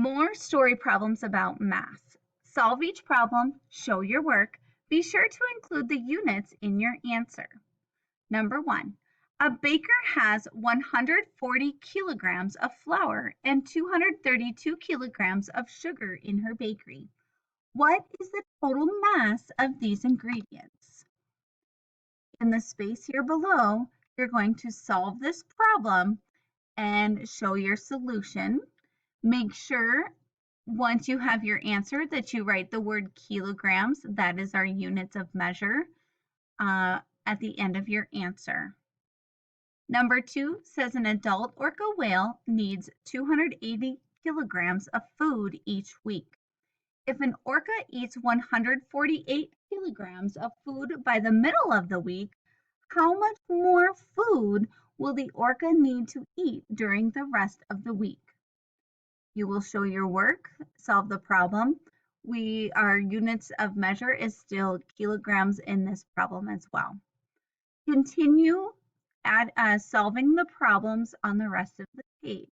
More story problems about mass. Solve each problem, show your work. Be sure to include the units in your answer. Number 1. A baker has 140 kilograms of flour and 232 kilograms of sugar in her bakery. What is the total mass of these ingredients? In the space here below, you're going to solve this problem and show your solution. Make sure once you have your answer that you write the word kilograms, that is our units of measure, at the end of your answer. Number 2 says an adult orca whale needs 280 kilograms of food each week. If an orca eats 148 kilograms of food by the middle of the week, how much more food will the orca need to eat during the rest of the week? You will show your work, solve the problem. Our units of measure is still kilograms in this problem as well. Continue solving the problems on the rest of the page.